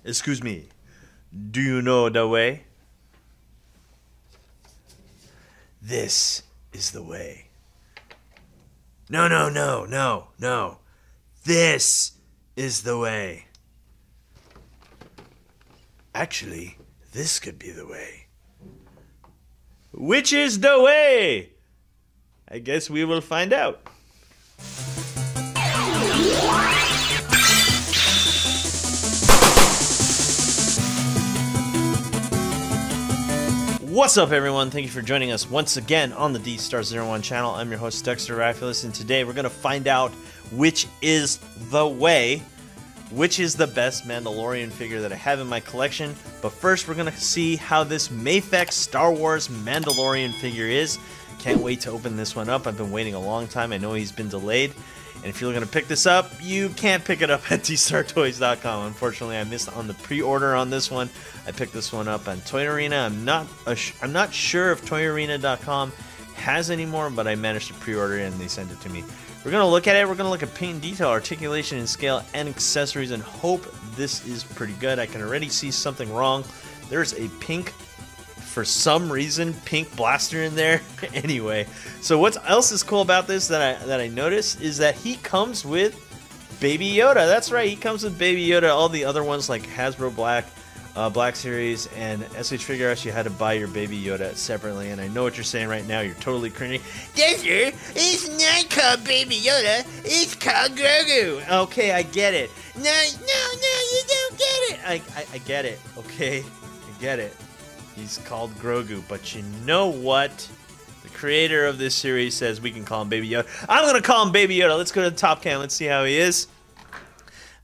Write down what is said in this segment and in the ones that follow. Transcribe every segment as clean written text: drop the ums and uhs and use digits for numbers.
Excuse me. Do you know the way? This is the way. No, no, no, no, no. This is the way. Actually, this could be the way. Which is the way? I guess we will find out. What's up, everyone? Thank you for joining us once again on the Dstar01 channel. I'm your host, Dexter Arafiles, and today we're going to find out which is the way, which is the best Mandalorian figure that I have in my collection. But first, we're going to see how this Mafex Star Wars Mandalorian figure is. Can't wait to open this one up. I've been waiting a long time. I know he's been delayed. And if you're going to pick this up, you can't pick it up at Dstar01.com. Unfortunately, I missed on the pre-order on this one. I picked this one up on Toy Arena. I'm not sure if ToyArena.com has any more, but I managed to pre-order it and they sent it to me. We're going to look at it. We're going to look at paint and detail, articulation and scale, and accessories, and hope this is pretty good. I can already see something wrong. There's a pink, for some reason, pink blaster in there. Anyway, so what else is cool about this that I noticed is that he comes with Baby Yoda. That's right, he comes with Baby Yoda. All the other ones like Hasbro Black Series and SH Figure Arts, you had to buy your Baby Yoda separately. And I know what you're saying right now. You're totally cringing. Dexter, it's not called Baby Yoda. It's called Grogu. Okay, I get it. No, you don't get it. I get it. Okay, I get it. He's called Grogu, but you know what? The creator of this series says we can call him Baby Yoda. I'm going to call him Baby Yoda. Let's go to the top cam. Let's see how he is.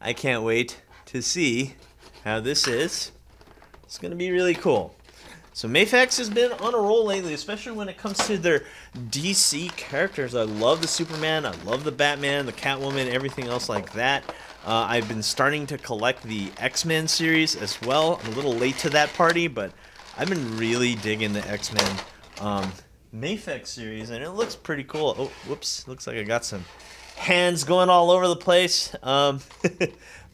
I can't wait to see how this is. It's going to be really cool. So Mafex has been on a roll lately, especially when it comes to their DC characters. I love the Superman. I love the Batman, the Catwoman, everything else like that. I've been starting to collect the X-Men series as well. I'm a little late to that party, but I've been really digging the X-Men Mafex series, and it looks pretty cool. Oh, whoops. Looks like I got some hands going all over the place.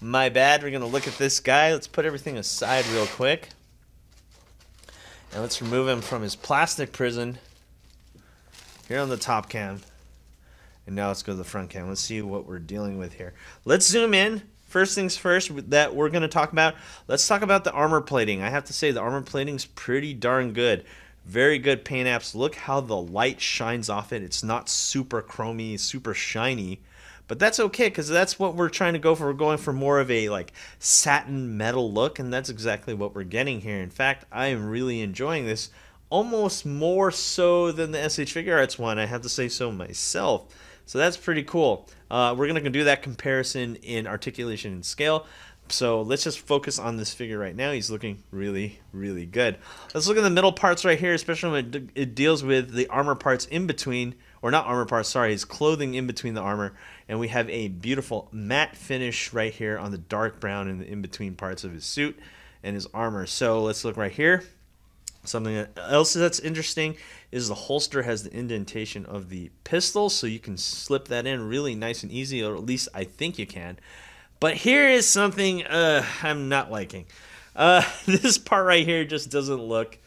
My bad. We're going to look at this guy. Let's put everything aside real quick. And let's remove him from his plastic prison here on the top cam. And now let's go to the front cam. Let's see what we're dealing with here. Let's zoom in. First things first that we're going to talk about, let's talk about the armor plating. I have to say the armor plating's pretty darn good. Very good paint apps. Look how the light shines off it. It's not super chromy, super shiny, but that's okay because that's what we're trying to go for. We're going for more of a like satin metal look, and that's exactly what we're getting here. In fact, I am really enjoying this almost more so than the SH Figure Arts one. I have to say so myself. So that's pretty cool. We're going to do that comparison in articulation and scale. So let's just focus on this figure right now. He's looking really, really good. Let's look at the middle parts right here, especially when it deals with the armor parts in between, or not armor parts, sorry, his clothing in between the armor. And we have a beautiful matte finish right here on the dark brown in the in-between parts of his suit and his armor. So let's look right here. Something else that's interesting is the holster has the indentation of the pistol, so you can slip that in really nice and easy, or at least I think you can. But here is something I'm not liking. This part right here just doesn't look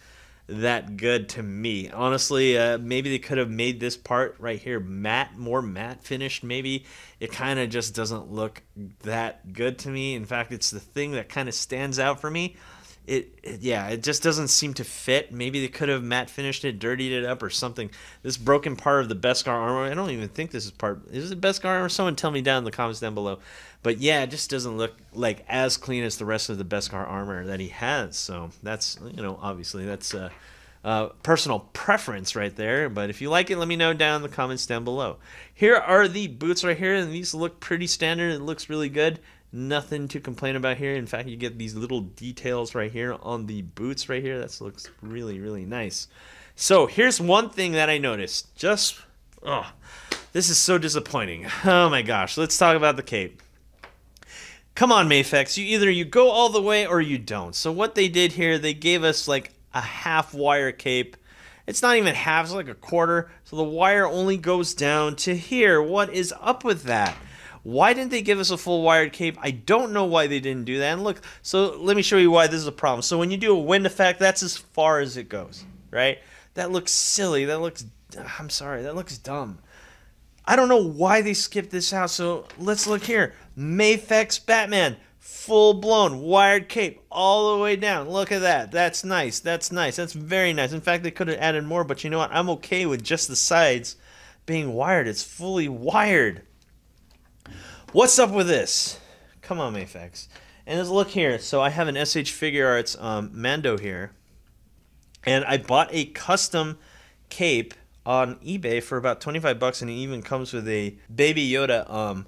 that good to me. Honestly, maybe they could have made this part right here matte, more matte finished maybe. It kind of just doesn't look that good to me. In fact, it's the thing that kind of stands out for me. It just doesn't seem to fit. Maybe they could have matte finished it, dirtied it up or something. This broken part of the Beskar armor, I don't even think this is part. Is it Beskar armor? Someone tell me down in the comments down below. But yeah, it just doesn't look like as clean as the rest of the Beskar armor that he has. So that's, obviously that's personal preference right there. But if you like it, let me know down in the comments down below. Here are the boots right here, and these look pretty standard. It looks really good. Nothing to complain about here. In fact, you get these little details right here on the boots right here. That looks really, really nice. So here's one thing that I noticed. This is so disappointing. Oh my gosh. Let's talk about the cape. Come on, Mafex. Either you go all the way or you don't. So what they did here, they gave us like a half wire cape. It's not even half, it's like a quarter. So the wire only goes down to here. What is up with that? Why didn't they give us a full wired cape? I don't know why they didn't do that. And look, so let me show you why this is a problem. So when you do a wind effect, that's as far as it goes, right? That looks silly. That looks, I'm sorry, that looks dumb. I don't know why they skipped this out. So let's look here. Mafex Batman. Full-blown wired cape all the way down. Look at that. That's nice. That's nice. That's very nice. In fact, they could have added more, but you know what? I'm okay with just the sides being wired. It's fully wired. What's up with this? Come on, Mafex. And let's look here. So I have an SH Figure Arts Mando here. And I bought a custom cape on eBay for about 25 bucks, and it even comes with a Baby Yoda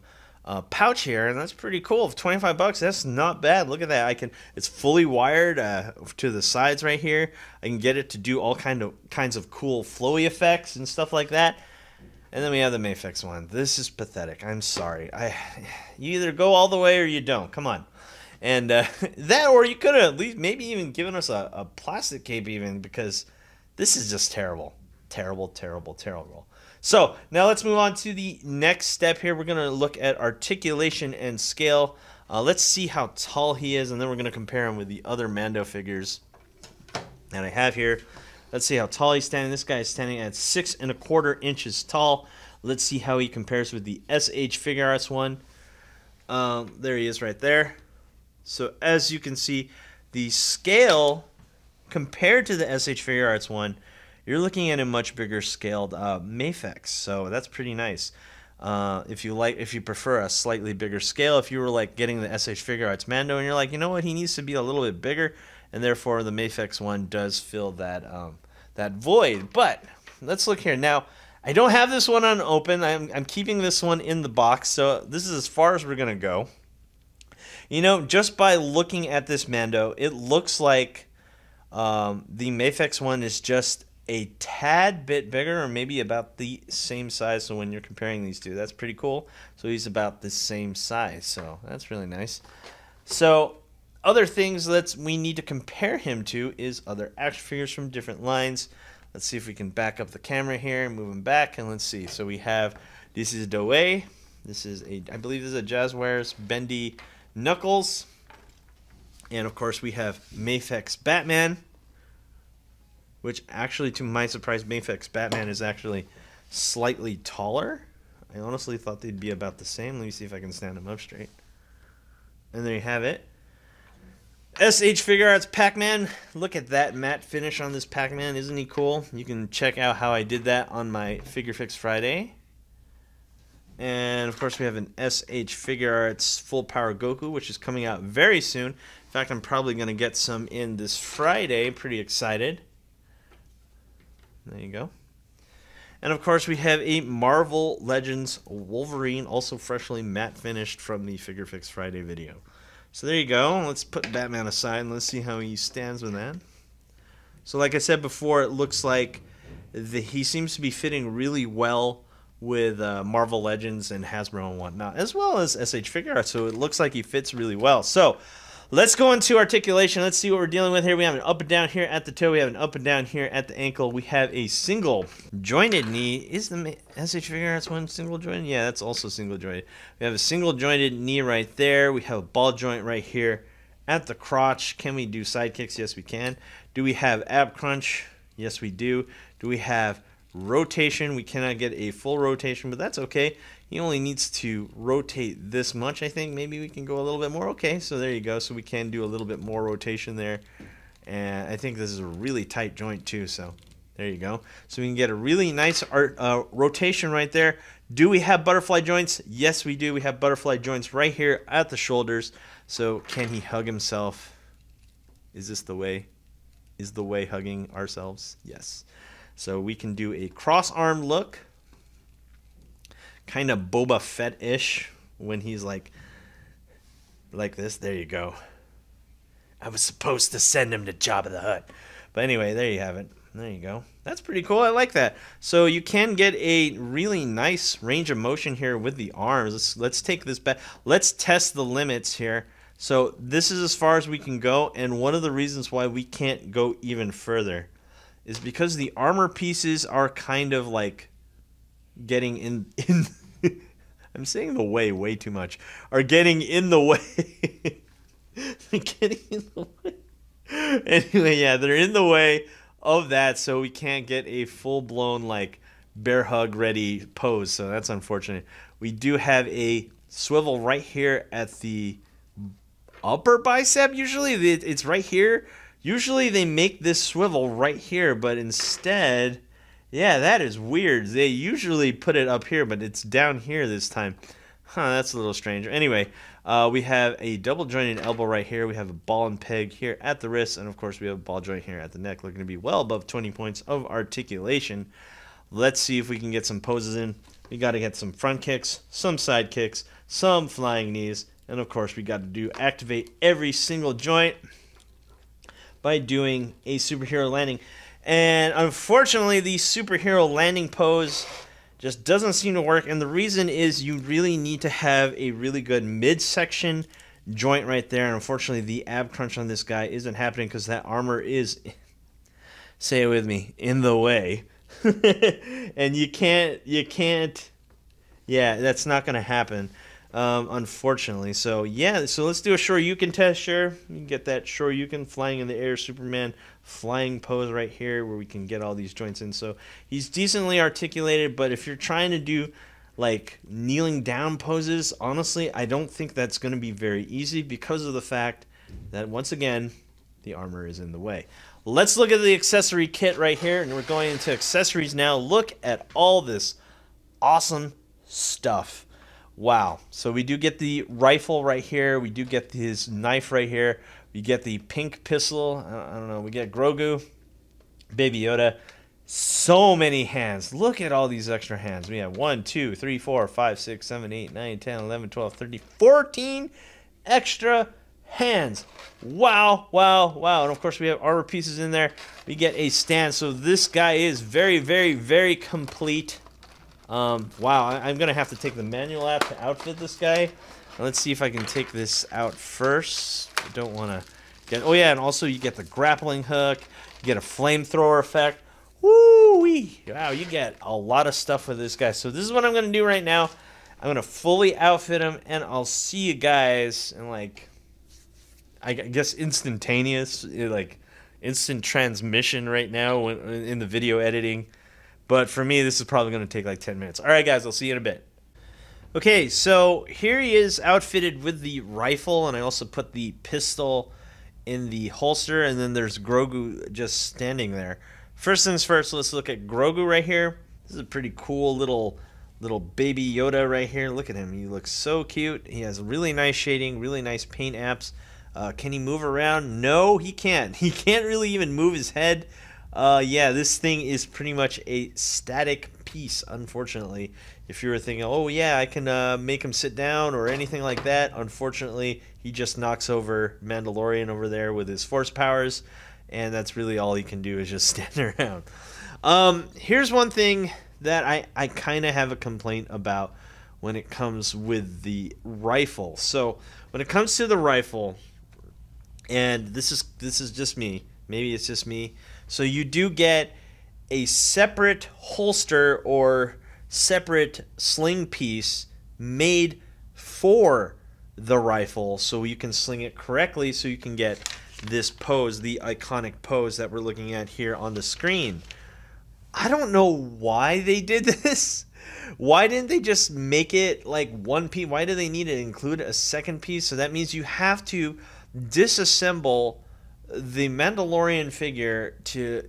pouch here, and that's pretty cool. For 25 bucks, that's not bad. Look at that. It's fully wired to the sides right here. I can get it to do all kinds of cool flowy effects and stuff like that. And then we have the Mafex one. This is pathetic. I'm sorry. You either go all the way or you don't. Come on. And that, or you could have at least maybe even given us a plastic cape even, because this is just terrible. Terrible, terrible, terrible. So now let's move on to the next step here. We're going to look at articulation and scale. Let's see how tall he is, and then we're going to compare him with the other Mando figures that I have here. Let's see how tall he's standing. This guy is standing at 6¼ inches tall. Let's see how he compares with the SH Figure Arts one. There he is right there. So as you can see, the scale compared to the SH Figure Arts one, you're looking at a much bigger scaled Mafex, so that's pretty nice. If you prefer a slightly bigger scale, if you were like getting the SH Figure Arts Mando and you're like, you know what, he needs to be a little bit bigger, and therefore the Mafex one does fill that that void. But let's look here now. I don't have this one unopened. I'm keeping this one in the box, so this is as far as we're gonna go. You know, just by looking at this Mando, it looks like the Mafex one is just a tad bit bigger, or maybe about the same size. So when you're comparing these two, that's pretty cool. So he's about the same size, so that's really nice. So other things we need to compare him to is other action figures from different lines. Let's see if we can back up the camera here and move him back, and let's see. So we have, this is Doe. This is I believe this is a Jazzwares Bendy Knuckles, and of course we have Mafex Batman, which actually, to my surprise, Mafex Batman is actually slightly taller. I honestly thought they'd be about the same. Let me see if I can stand him up straight. And there you have it. SH Figure Arts Pac-Man. Look at that matte finish on this Pac-Man. Isn't he cool? You can check out how I did that on my Figure Fix Friday. And, of course, we have an SH Figure Arts Full Power Goku, which is coming out very soon. In fact, I'm probably going to get some in this Friday. Pretty excited. There you go. And of course we have a Marvel Legends Wolverine, also freshly matte finished from the Figure Fix Friday video. So there you go. Let's put Batman aside and let's see how he stands with that. So like I said before, it looks like he seems to be fitting really well with Marvel Legends and Hasbro and whatnot, as well as SH Figure Arts. So it looks like he fits really well. So let's go into articulation. Let's see what we're dealing with here. We have an up and down here at the toe. We have an up and down here at the ankle. We have a single jointed knee. Is the SH Figure Arts one single jointed? Yeah, that's also single jointed. We have a single jointed knee right there. We have a ball joint right here at the crotch. Can we do side kicks? Yes, we can. Do we have ab crunch? Yes, we do. Do we have rotation? We cannot get a full rotation, but that's okay. He only needs to rotate this much, I think. Maybe we can go a little bit more. Okay, so there you go. So we can do a little bit more rotation there. And I think this is a really tight joint too, so there you go. So we can get a really nice rotation right there. Do we have butterfly joints? Yes, we do. We have butterfly joints right here at the shoulders. So can he hug himself? Is this the way? Is the way hugging ourselves? Yes. So we can do a cross-arm look. Kind of Boba Fett-ish when he's like this. There you go. I was supposed to send him to Jabba the Hutt. But anyway, there you have it. There you go. That's pretty cool. I like that. So you can get a really nice range of motion here with the arms. Let's take this back. Let's test the limits here. So this is as far as we can go, and one of the reasons why we can't go even further is because the armor pieces are kind of like getting in I'm saying the way too much, are getting in the way. They're getting in the way. Anyway, yeah, they're in the way of that, so we can't get a full-blown, like, bear hug ready pose, so that's unfortunate. We do have a swivel right here at the upper bicep. Usually it's right here. Usually they make this swivel right here, but instead, yeah, that is weird. They usually put it up here, but it's down here this time. Huh, that's a little strange. Anyway, we have a double jointed elbow right here. We have a ball and peg here at the wrist, and of course we have a ball joint here at the neck, looking to be well above 20 points of articulation. Let's see if we can get some poses in. We got to get some front kicks, some side kicks, some flying knees, and of course we got to activate every single joint by doing a superhero landing. And unfortunately, the superhero landing pose just doesn't seem to work, and the reason is you really need to have a really good midsection joint right there, and unfortunately the ab crunch on this guy isn't happening because that armor is, say it with me, in the way. And you can't, yeah, that's not going to happen, unfortunately. So, yeah, so let's do a Shoryuken test, sure. You can get that Shoryuken flying in the air Superman flying pose right here where we can get all these joints in. So he's decently articulated, but if you're trying to do, like, kneeling down poses, honestly, I don't think that's going to be very easy because of the fact that, once again, the armor is in the way. Let's look at the accessory kit right here, and we're going into accessories now. Look at all this awesome stuff. Wow. So we do get the rifle right here. We do get his knife right here. We get the pink pistol. I don't know. We get Grogu, Baby Yoda. So many hands. Look at all these extra hands. We have 1, 2, 3, 4, 5, 6, 7, 8, 9, 10, 11, 12, 13, 14 extra hands. Wow, wow, wow. And of course we have armor pieces in there. We get a stand. So this guy is very, very, very complete. Wow, I'm gonna have to take the manual app to outfit this guy. Let's see if I can take this out first. I don't want to get, oh yeah, and also you get the grappling hook, you get a flamethrower effect. Woo-wee! Wow, you get a lot of stuff with this guy. So this is what I'm gonna do right now. I'm gonna fully outfit him, and I'll see you guys in, like, I guess instantaneous, like instant transmission right now in the video editing. But for me, this is probably going to take like 10 minutes. All right, guys, I'll see you in a bit. Okay, so here he is outfitted with the rifle, and I also put the pistol in the holster, and then there's Grogu just standing there. First things first, let's look at Grogu right here. This is a pretty cool little baby Yoda right here. Look at him. He looks so cute. He has really nice shading, really nice paint apps. Can he move around? No, he can't. He can't really even move his head. Yeah, this thing is pretty much a static piece, unfortunately. If you were thinking, oh yeah, I can make him sit down or anything like that, unfortunately, he just knocks over Mandalorian over there with his force powers, and that's really all he can do is just stand around. Here's one thing that I kind of have a complaint about when it comes with the rifle. So when it comes to the rifle, and this is just me, maybe it's just me, so you do get a separate holster or separate sling piece made for the rifle so you can sling it correctly, so you can get this pose, the iconic pose that we're looking at here on the screen. I don't know why they did this. Why didn't they just make it like one piece? Why do they need to include a second piece? So that means you have to disassemble the Mandalorian figure to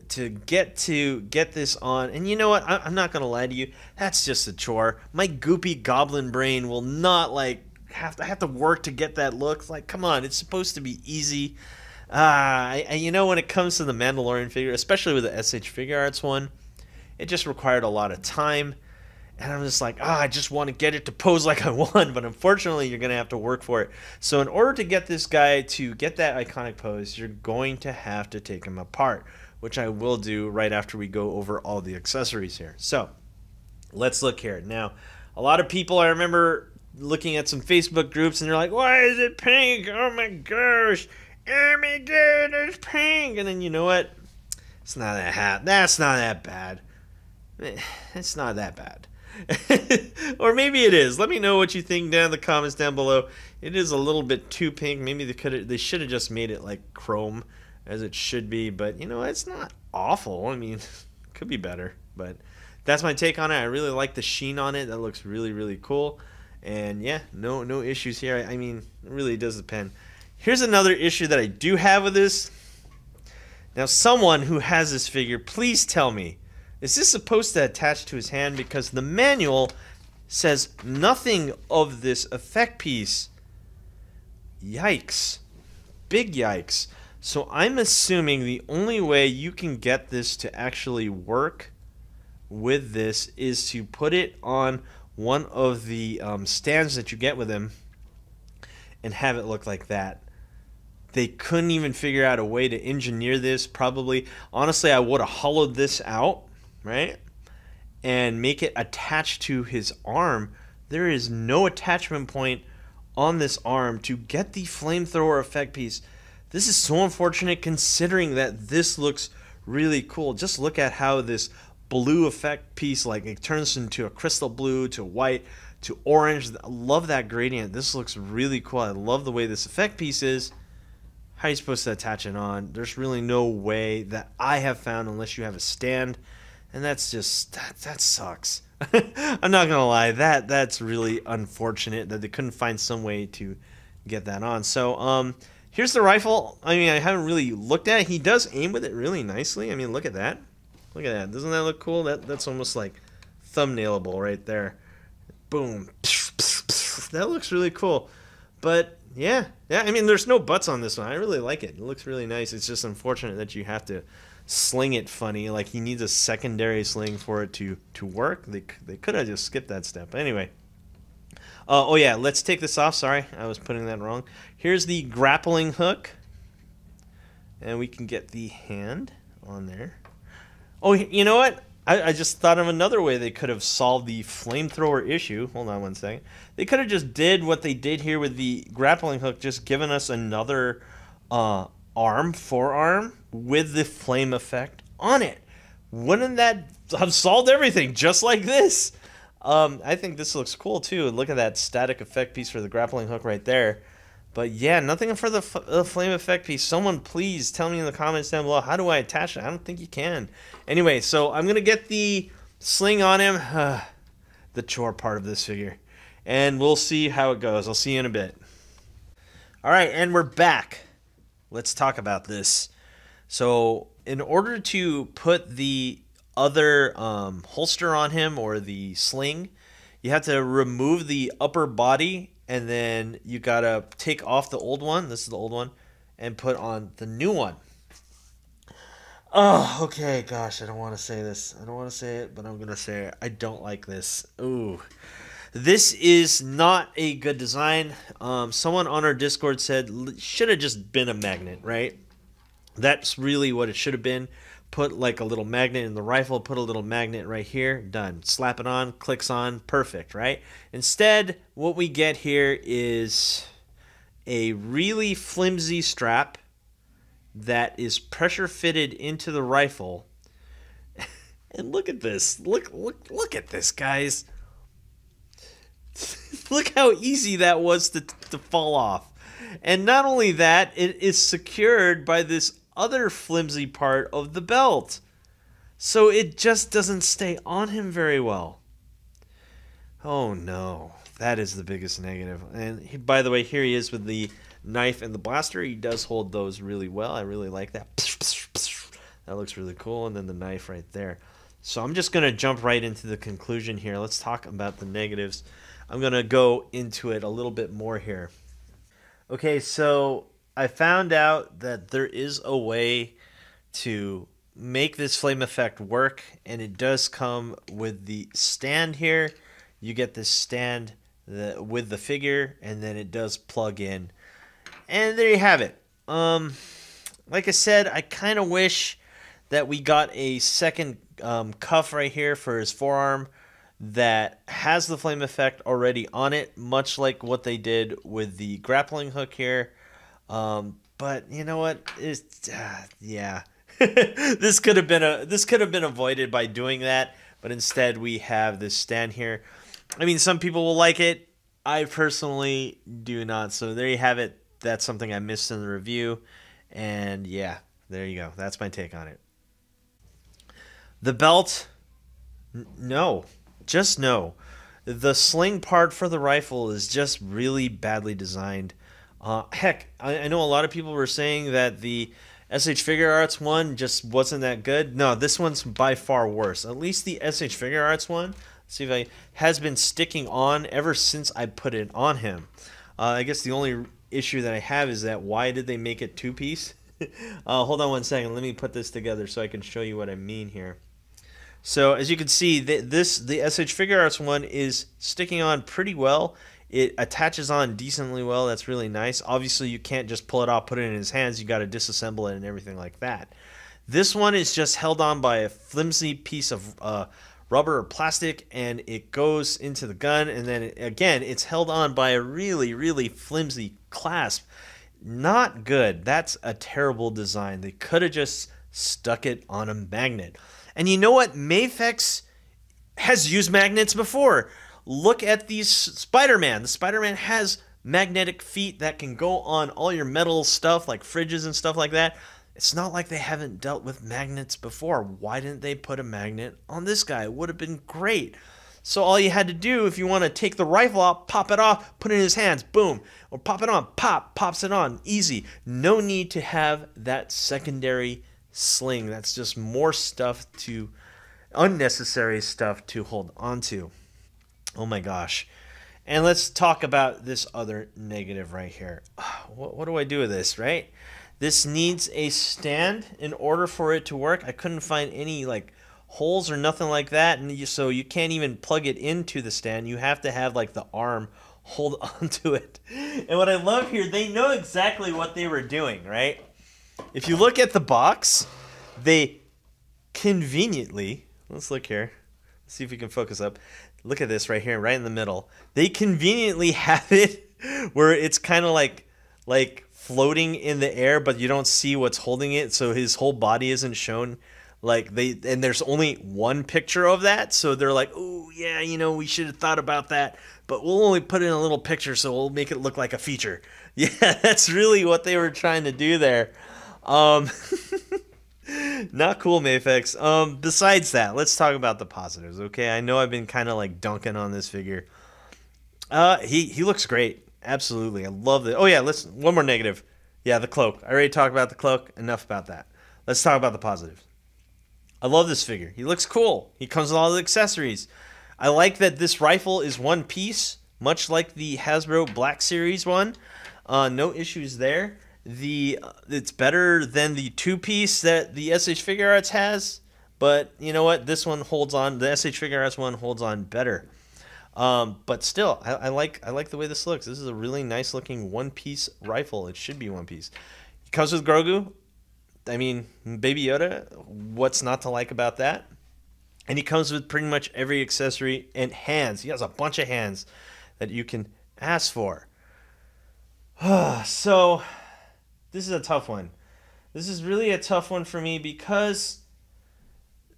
get this on. And you know what? I'm not gonna lie to you. That's just a chore. My goopy goblin brain will not like have to work to get that look. Like, come on, it's supposed to be easy. You know, when it comes to the Mandalorian figure, especially with the SH Figure Arts one, it just required a lot of time. And I'm just like, I just want to get it to pose like I want, but unfortunately, you're going to have to work for it. So in order to get this guy to get that iconic pose, you're going to have to take him apart, which I will do right after we go over all the accessories here. So let's look here. Now, a lot of people, I remember looking at some Facebook groups, and they're like, why is it pink? Oh my gosh. Oh my god, it's pink. And then you know what? It's not that hot. That's not that bad. It's not that bad. Or maybe it is. Let me know what you think down in the comments down below. It is a little bit too pink. Maybe they should have just made it like chrome as it should be, but you know, it's not awful. I mean, it could be better, but that's my take on it. I really like the sheen on it. That looks really, really cool. And yeah, no issues here. I mean, it really does depend. Here's another issue that I do have with this. Now, someone who has this figure, please tell me, is this supposed to attach to his hand? Because the manual says nothing of this effect piece. Yikes. Big yikes. So I'm assuming the only way you can get this to actually work with this is to put it on one of the stands that you get with him and have it look like that. They couldn't even figure out a way to engineer this. Probably, honestly, I would have hollowed this out, right, and make it attached to his arm. There is no attachment point on this arm to get the flamethrower effect piece. This is so unfortunate considering that this looks really cool. Just look at how this blue effect piece, like it turns into a crystal blue to white to orange. I love that gradient. This looks really cool. I love the way this effect piece is. How are you supposed to attach it on? There's really no way that I have found unless you have a stand, and that's just that sucks. I'm not gonna lie, that's really unfortunate that they couldn't find some way to get that on. So here's the rifle. I mean, I haven't really looked at it. He does aim with it really nicely. I mean, look at that. Look at that. Doesn't that look cool? That's almost like thumbnailable right there. Boom. That looks really cool. But yeah, I mean, there's no butts on this one. I really like it. It looks really nice. It's just unfortunate that you have to sling it funny. Like, he needs a secondary sling for it to work. They could have just skipped that step. Anyway. Oh yeah, let's take this off. Sorry, I was putting that wrong. Here's the grappling hook. And we can get the hand on there. Oh, you know what? I just thought of another way they could have solved the flamethrower issue. Hold on one second. They could have just did what they did here with the grappling hook, just given us another forearm, with the flame effect on it. Wouldn't that have solved everything, just like this? I think this looks cool, too. Look at that static effect piece for the grappling hook right there. But yeah, nothing for the flame effect piece. Someone please tell me in the comments down below, how do I attach it? I don't think you can. Anyway, so I'm going to get the sling on him. The chore part of this figure. And we'll see how it goes. I'll see you in a bit. Alright, and we're back. Let's talk about this. So, in order to put the other holster on him, or the sling, you have to remove the upper body, and then you gotta take off the old one, this is the old one, and put on the new one. Oh, okay, gosh, I don't want to say this. I don't want to say it, but I'm gonna say it. I don't like this. Ooh. This is not a good design. Someone on our Discord said should have just been a magnet, right? That's really what it should have been. Put like a little magnet in the rifle, put a little magnet right here, done. Slap it on, clicks on, perfect, right? Instead, what we get here is a really flimsy strap that is pressure fitted into the rifle. And look at this. Look at this, guys. Look how easy that was to fall off. And not only that, it is secured by this other flimsy part of the belt. So it just doesn't stay on him very well. Oh no, that is the biggest negative. And by the way, here he is with the knife and the blaster. He does hold those really well. I really like that. That looks really cool. And then the knife right there. So I'm just going to jump right into the conclusion here. Let's talk about the negatives. I'm going to go into it a little bit more here. Okay, so I found out that there is a way to make this flame effect work, and it does come with the stand here. You get this stand with the figure, and then it does plug in. And there you have it. Like I said, I kind of wish that we got a second cuff right here for his forearm that has the flame effect already on it, much like what they did with the grappling hook here. But you know what? Yeah. This could have been avoided by doing that. but instead we have this stand here. I mean, some people will like it. I personally do not. So there you have it. That's something I missed in the review. And yeah, there you go. That's my take on it. The belt, no. Just no. The sling part for the rifle is just really badly designed. Heck, I know a lot of people were saying that the SH Figure Arts one just wasn't that good. No, this one's by far worse. At least the SH Figure Arts one, let's see if I has been sticking on ever since I put it on him. I guess the only issue that I have is that why did they make it two-piece? Hold on one second. Let me put this together so I can show you what I mean here. So as you can see, the SH Figure Arts one is sticking on pretty well. It attaches on decently well. That's really nice. Obviously, you can't just pull it off, put it in his hands. You got to disassemble it and everything like that. This one is just held on by a flimsy piece of rubber or plastic, and it goes into the gun. And then, again, it's held on by a really, really flimsy clasp. Not good. That's a terrible design. They could have just stuck it on a magnet. And you know what? Mafex has used magnets before. Look at these Spider-Man. The Spider-Man has magnetic feet that can go on all your metal stuff like fridges and stuff like that. It's not like they haven't dealt with magnets before. Why didn't they put a magnet on this guy? It would have been great. So all you had to do, if you want to take the rifle out, pop it off, put it in his hands, boom. Or pop it on, pops it on, easy. No need to have that secondary sling. That's just more stuff unnecessary stuff to hold onto. Oh my gosh. And let's talk about this other negative right here. What do I do with this, right? This needs a stand in order for it to work. I couldn't find any like holes or nothing like that, and so you can't even plug it into the stand. You have to have like the arm hold onto it. And what I love here, they know exactly what they were doing, right? If you look at the box, they conveniently, let's look here. Let's see if we can focus up. Look at this right here, right in the middle. They conveniently have it where it's kind of like floating in the air, but you don't see what's holding it, so his whole body isn't shown. And there's only one picture of that, so they're like, oh yeah, you know, we should have thought about that, but we'll only put in a little picture, so we'll make it look like a feature. Yeah, that's really what they were trying to do there. Not cool, Mafex. Besides that, let's talk about the positives, okay? I know I've been kind of like dunking on this figure. He looks great. Absolutely. I love it. Oh yeah, listen, one more negative. Yeah, the cloak. I already talked about the cloak. Enough about that. Let's talk about the positives. I love this figure. He looks cool. He comes with all the accessories. I like that this rifle is one piece, much like the Hasbro Black Series one. No issues there. It's better than the two-piece that the SH Figure Arts has, but you know what? This one holds on. The SH Figure Arts one holds on better. But still, I like the way this looks. This is a really nice-looking one-piece rifle. It should be one piece. It comes with Grogu. I mean, Baby Yoda. What's not to like about that? And he comes with pretty much every accessory and hands. He has a bunch of hands that you can ask for. So this is a tough one. This is really a tough one for me because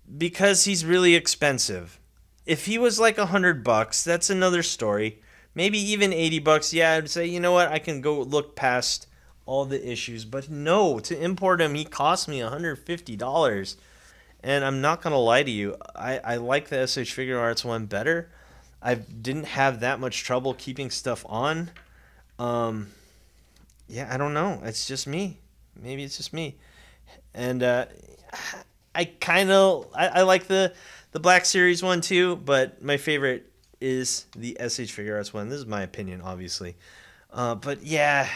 he's really expensive. If he was like $100, that's another story. Maybe even $80. Yeah, I'd say, you know what? I can go look past all the issues. But no, to import him, he cost me $150. And I'm not going to lie to you. I like the SH Figure Arts one better. I didn't have that much trouble keeping stuff on. Yeah, I don't know. It's just me. Maybe it's just me. And I like the Black Series one too, but my favorite is the SH Figure Arts one. This is my opinion, obviously. But yeah,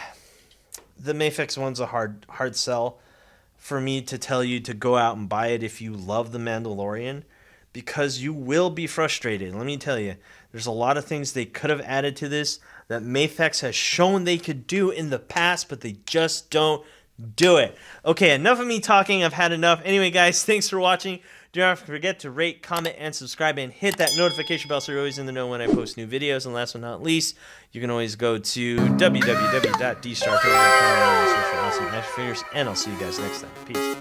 the Mafex one's a hard sell for me to tell you to go out and buy it if you love the Mandalorian, because you will be frustrated. Let me tell you, there's a lot of things they could have added to this that Mafex has shown they could do in the past, but they just don't do it. Okay, enough of me talking. I've had enough. Anyway, guys, thanks for watching. Do not forget to rate, comment, and subscribe, and hit that notification bell so you're always in the know when I post new videos. And last but not least, you can always go to www.Dstar01.com search for awesome action figures, and I'll see you guys next time. Peace.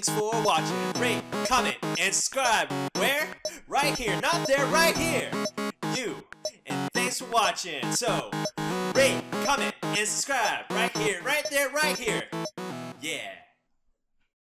thanks for watching. Rate, comment, and subscribe. Where? Right here. Not there, right here. You. And thanks for watching. So, rate, comment, and subscribe. Right here, right there, right here. Yeah.